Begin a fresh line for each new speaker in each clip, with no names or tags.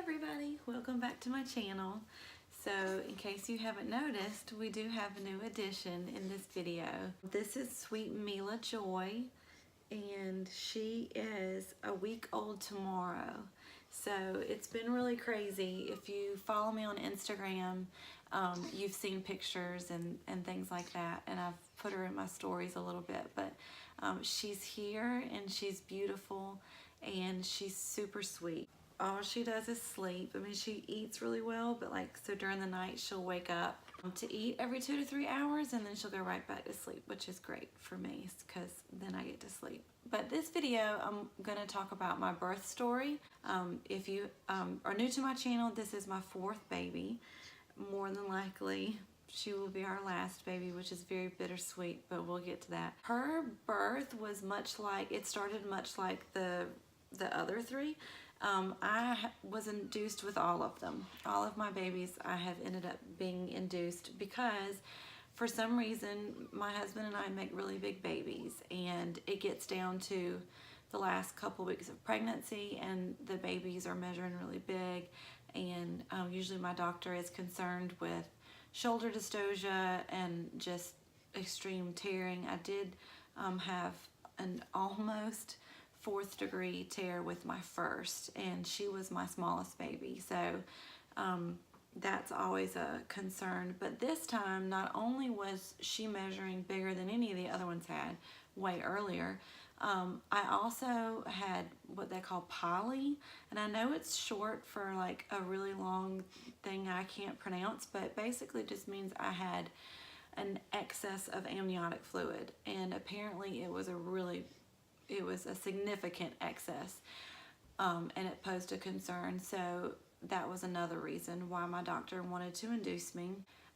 everybody, welcome back to my channel. So in case you haven't noticed, we do have a new addition in this video. This is sweet Mila Joy, and she is a week old tomorrow. So it's been really crazy. If you follow me on Instagram, you've seen pictures and things like that, and I've put her in my stories a little bit, but she's here and she's beautiful and she's super sweet. All she does is sleep. I mean, she eats really well, but so during the night she'll wake up to eat every 2 to 3 hours, and then she'll go right back to sleep, which is great for me because then I get to sleep. But this video, I'm gonna talk about my birth story. If you are new to my channel, this is my 4th baby. More than likely, she will be our last baby, which is very bittersweet, but we'll get to that. Her birth was it started much like the other 3. I was induced with all of them. All of my babies I have ended up being induced because for some reason my husband and I make really big babies, and it gets down to the last couple weeks of pregnancy and the babies are measuring really big, and usually my doctor is concerned with shoulder dystocia and just extreme tearing. I did have an almost 4th degree tear with my first, and she was my smallest baby, so that's always a concern. But this time, not only was she measuring bigger than any of the other ones had way earlier, I also had what they call poly, and I know it's short for a really long thing I can't pronounce, but basically just means I had an excess of amniotic fluid, and apparently it was a significant excess, and it posed a concern. So that was another reason why my doctor wanted to induce me.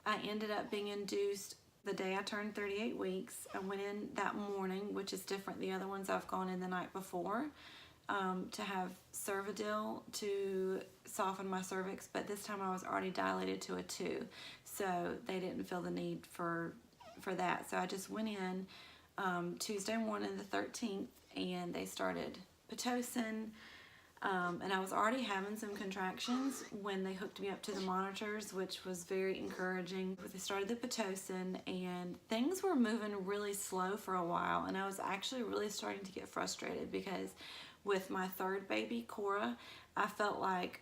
I ended up being induced the day I turned 38 weeks. I went in that morning, which is different. The other ones I've gone in the night before to have Cervidil to soften my cervix, but this time I was already dilated to a 2, so they didn't feel the need for that. So I just went in Tuesday morning the 13th, and they started Pitocin, and I was already having some contractions when they hooked me up to the monitors, which was very encouraging. They started the Pitocin, and things were moving really slow for a while, and I was actually really starting to get frustrated because with my 3rd baby, Cora, I felt like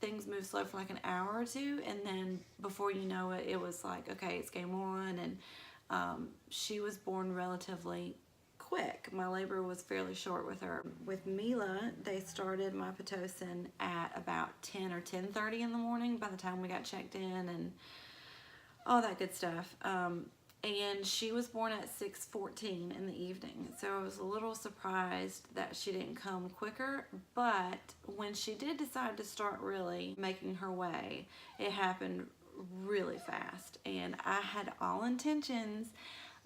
things moved slow for an hour or 2, and then before you know it, it was okay, it's game on. And she was born relatively quick. My labor was fairly short with her. With Mila, they started my Pitocin at about 10 or 10:30 in the morning by the time we got checked in and all that good stuff. And she was born at 6:14 in the evening. So I was a little surprised that she didn't come quicker, but when she did decide to start really making her way, it happened really fast, and I had all intentions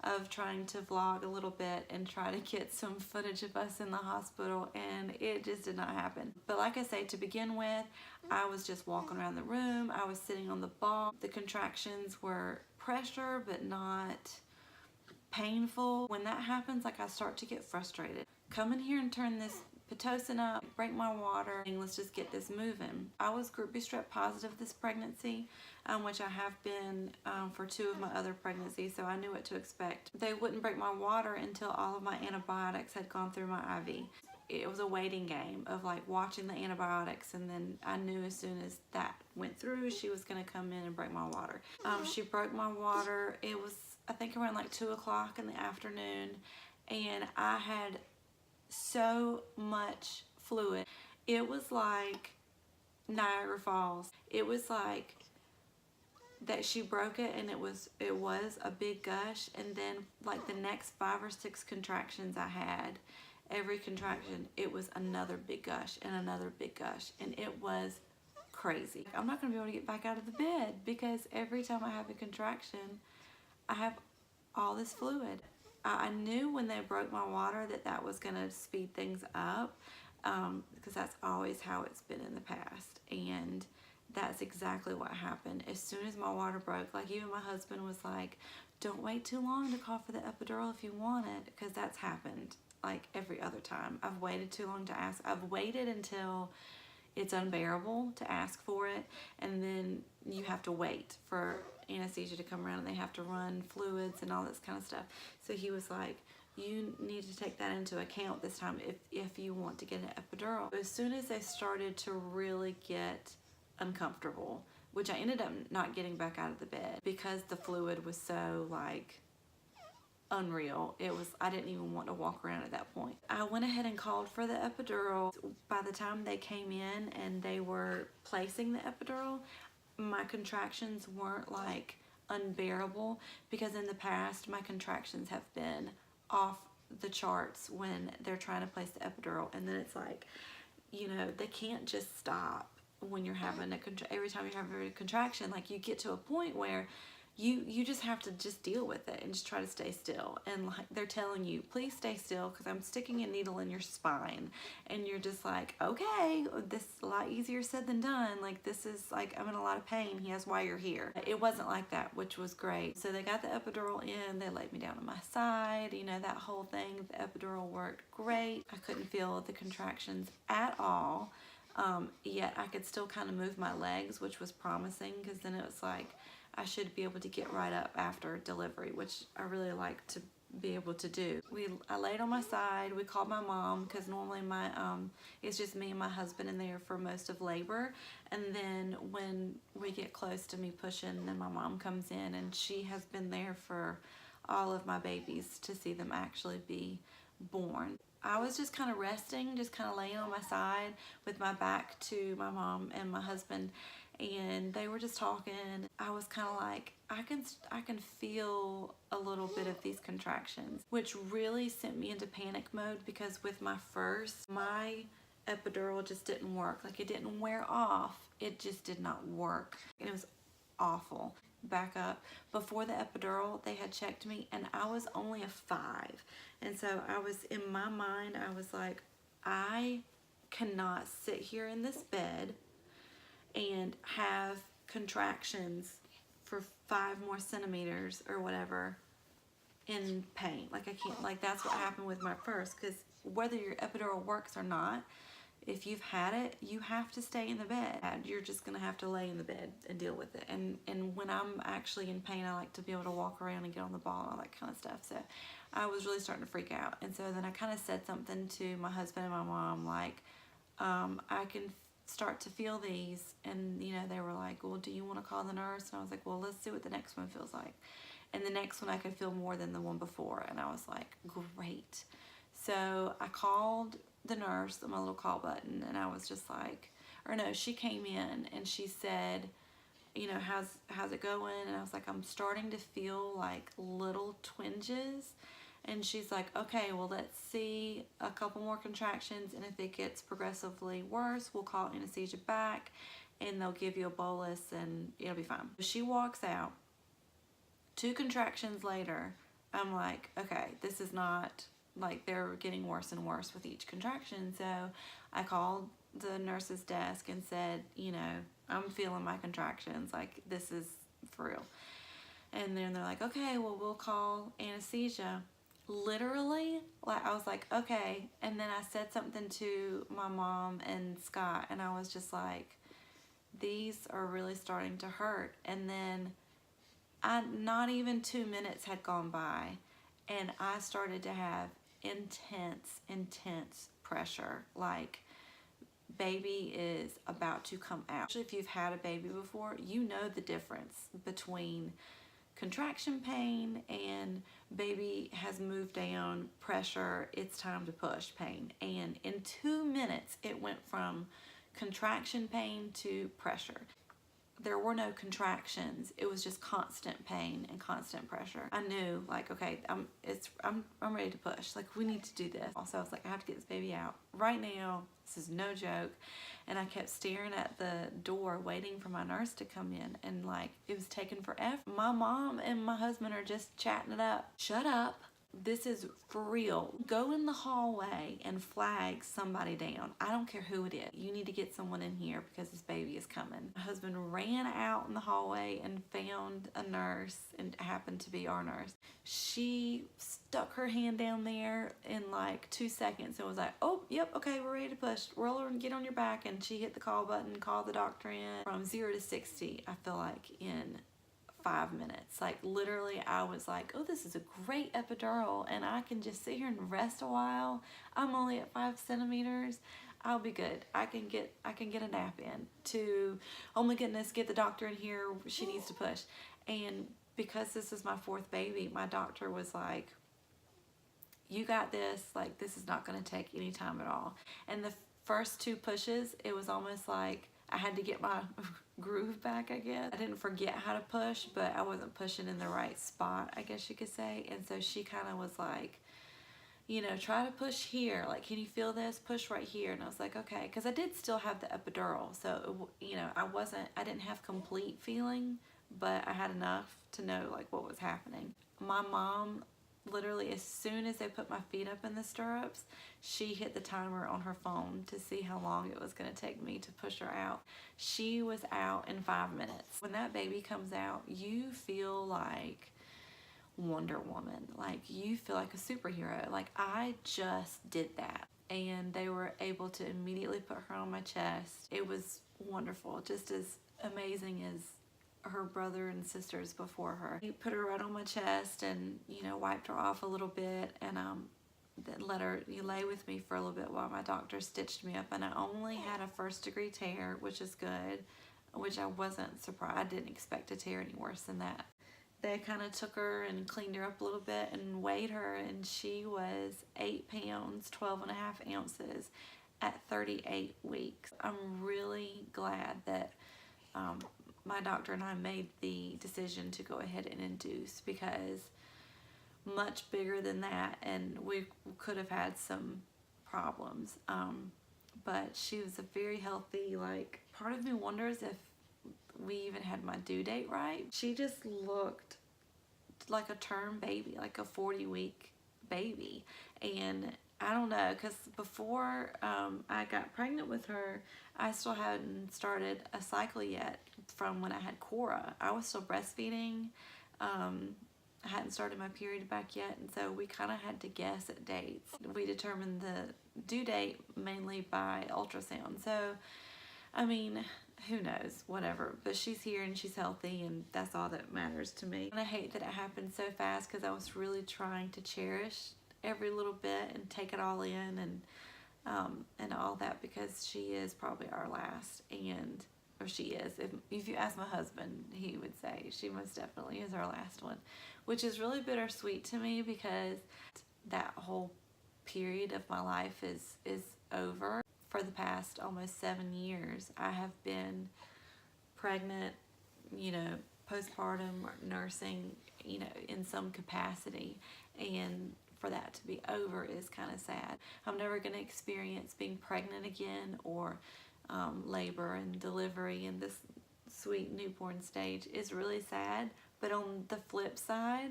of trying to vlog a little bit and try to get some footage of us in the hospital, and it just did not happen. But like I say, to begin with, I was just walking around the room. I was sitting on the ball. The contractions were pressure but not painful. When that happens, I start to get frustrated. Come in here and turn this Pitocin up, break my water, and let's just get this moving. I was group B strep positive this pregnancy, which I have been for 2 of my other pregnancies, so I knew what to expect. They wouldn't break my water until all of my antibiotics had gone through my IV. It was a waiting game of watching the antibiotics, and then I knew as soon as that went through, she was gonna come in and break my water. She broke my water. It was, I think, around 2 o'clock in the afternoon, and I had so much fluid. It was like Niagara Falls. It was like that she broke it, and it was a big gush, and then the next 5 or 6 contractions I had, every contraction it was another big gush and another big gush, and it was crazy. I'm not gonna be able to get back out of the bed because every time I have a contraction I have all this fluid. I knew when they broke my water that was gonna speed things up, because that's always how it's been in the past, and that's exactly what happened. As soon as my water broke, even my husband was like, don't wait too long to call for the epidural if you want it, because that's happened every other time. I've waited too long to ask. I've waited until it's unbearable to ask for it, and then you have to wait for anesthesia to come around, and they have to run fluids and all this kind of stuff. So he was like, you need to take that into account this time if you want to get an epidural. As soon as they started to really get uncomfortable, which I ended up not getting back out of the bed because the fluid was so like unreal. I didn't even want to walk around at that point. I went ahead and called for the epidural. By the time they came in and they were placing the epidural, my contractions weren't like unbearable, because in the past my contractions have been off the charts when they're trying to place the epidural, and then it's like, you know, they can't just stop when you're having every time you're having a contraction. Like, you get to a point where you just have to just deal with it and just try to stay still, and like they're telling you, please stay still because I'm sticking a needle in your spine, and you're just like, okay, this is a lot easier said than done. Like, this is like, I'm in a lot of pain. Yes, why you're here. It wasn't like that, which was great. So they got the epidural in, they laid me down on my side, you know, that whole thing. The epidural worked great. I couldn't feel the contractions at all, yet I could still kind of move my legs, which was promising, because then it was like I should be able to get right up after delivery, which I really like to be able to do. I laid on my side. We called my mom, because normally it's just me and my husband in there for most of labor, and then when we get close to me pushing, then my mom comes in, and she has been there for all of my babies to see them actually be born. I was just kind of resting, just kind of laying on my side with my back to my mom and my husband, and they were just talking. I was kind of like, I can feel a little bit of these contractions, which really sent me into panic mode, because with my epidural just didn't work. Like, it didn't wear off. It just did not work. And it was awful. Back up. Before the epidural, they had checked me, and I was only a 5. And so I was, in my mind, I was like, I cannot sit here in this bed and have contractions for 5 more centimeters or whatever in pain. Like, I can't, like, that's what happened with my first, because whether your epidural works or not, if you've had it, you have to stay in the bed. You're just gonna have to lay in the bed and deal with it. And when I'm actually in pain, I like to be able to walk around and get on the ball and all that kind of stuff. So I was really starting to freak out. And so then I kind of said something to my husband and my mom, like, I can start to feel these. And, you know, they were like, well, do you want to call the nurse? And I was like, well, let's see what the next one feels like. And the next one I could feel more than the one before. And I was like, great. So I called the nurse on my little call button, and I was just like, or no, she came in and she said, you know, how's it going? And I was like, I'm starting to feel like little twinges. And she's like, okay, well, let's see a couple more contractions, and if it gets progressively worse, we'll call anesthesia back and they'll give you a bolus and it'll be fine. She walks out. 2 contractions later, I'm like, okay, this is not, like, they're getting worse and worse with each contraction. So I called the nurse's desk and said, you know, I'm feeling my contractions, like, this is for real. And then they're like, okay, well, we'll call anesthesia. Literally, like, I was like, okay. And then I said something to my mom and Scott, and I was just like, these are really starting to hurt. And then not even 2 minutes had gone by, and I started to have intense pressure. Like, baby is about to come out. Actually, if you've had a baby before, you know the difference between contraction pain and baby has moved down, pressure, it's time to push pain. And in 2 minutes, it went from contraction pain to pressure. There were no contractions. It was just constant pain and constant pressure. I knew, like, okay, I'm ready to push. Like, we need to do this. Also, I was like, I have to get this baby out right now. This is no joke. And I kept staring at the door, waiting for my nurse to come in. And, like, it was taking forever. My mom and my husband are just chatting it up. Shut up. this is for real. Go in the hallway and flag somebody down. I don't care who it is. You need to get someone in here because this baby is coming. My husband ran out in the hallway and found a nurse, and happened to be our nurse. She stuck her hand down there in like 2 seconds and was like, oh, yep, okay, we're ready to push. Roll over and get on your back. And she hit the call button, called the doctor in. From 0 to 60, I feel like in 5 minutes. Like literally I was like, oh, this is a great epidural and I can just sit here and rest a while. I'm only at 5 centimeters. I'll be good. I can get a nap in. To, oh my goodness, get the doctor in here. She needs to push. And because this is my 4th baby, my doctor was like, you got this. Like, this is not going to take any time at all. And the first 2 pushes, it was almost like I had to get my groove back, I guess. I didn't forget how to push, but I wasn't pushing in the right spot, I guess you could say. And so she kind of was like, you know, try to push here. Like, can you feel this? Push right here. And I was like, okay. Because I did still have the epidural. So, you know, I didn't have complete feeling, but I had enough to know, like, what was happening. My mom, literally as soon as they put my feet up in the stirrups, she hit the timer on her phone to see how long it was going to take me to push her out. She was out in 5 minutes. When that baby comes out, you feel like Wonder Woman. Like, you feel like a superhero. Like, I just did that. And they were able to immediately put her on my chest. It was wonderful, just as amazing as her brother and sisters before her. He put her right on my chest and, you know, wiped her off a little bit, and then let her lay with me for a little bit while my doctor stitched me up. And I only had a 1st-degree tear, which is good, which I wasn't surprised. I didn't expect a tear any worse than that. They kind of took her and cleaned her up a little bit and weighed her, and she was 8 pounds, 12.5 ounces at 38 weeks. I'm really glad that my doctor and I made the decision to go ahead and induce, because much bigger than that and we could have had some problems. But she was a very healthy, like, part of me wonders if we even had my due date right. She just looked like a term baby, like a 40-week baby. And I don't know, because before I got pregnant with her, I still hadn't started a cycle yet from when I had Cora. I was still breastfeeding. I hadn't started my period back yet, and so we kind of had to guess at dates. We determined the due date mainly by ultrasound. So, I mean, who knows, whatever. But she's here and she's healthy, and that's all that matters to me. And I hate that it happened so fast, because I was really trying to cherish every little bit and take it all in, and all that, because she is probably our last. And or she is. If you ask my husband, he would say she most definitely is our last one, which is really bittersweet to me, because that whole period of my life is over. For the past almost 7 years, I have been pregnant, you know, postpartum, or nursing, you know, in some capacity, and for that to be over is kind of sad. I'm never going to experience being pregnant again, or labor and delivery in this sweet newborn stage. Is really sad, but on the flip side,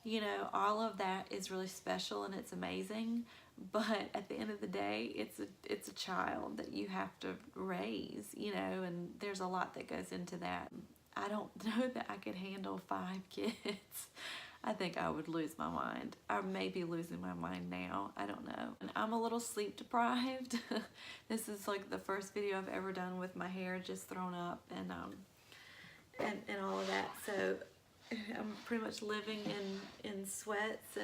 you know, all of that is really special and it's amazing, but at the end of the day, it's a child that you have to raise, you know, and there's a lot that goes into that. I don't know that I could handle 5 kids. I think I would lose my mind. I may be losing my mind now. I don't know. And I'm a little sleep deprived. This is like the first video I've ever done with my hair just thrown up and all of that. So I'm pretty much living in sweats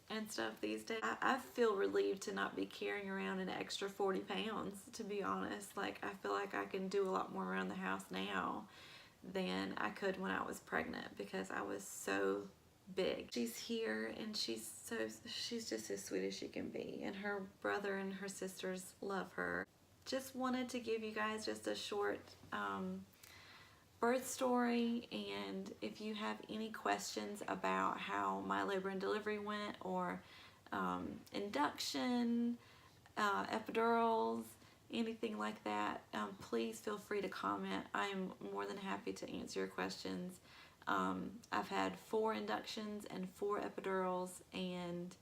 and stuff these days. I feel relieved to not be carrying around an extra 40 pounds, to be honest. Like, I feel like I can do a lot more around the house now than I could when I was pregnant, because I was so big. She's here and she's just as sweet as she can be, and her brother and her sisters love her. Just wanted to give you guys just a short birth story, and if you have any questions about how my labor and delivery went, or induction, epidurals, anything like that, please feel free to comment. I'm more than happy to answer your questions. I've had 4 inductions and 4 epidurals, and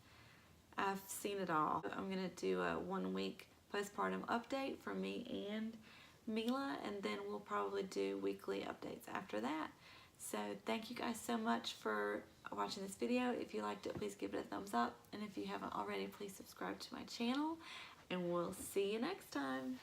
I've seen it all. I'm gonna do a 1-week postpartum update for me and Mila, and then we'll probably do weekly updates after that. So thank you guys so much for watching this video. If you liked it, please give it a thumbs up, and if you haven't already, please subscribe to my channel, and we'll see you next time.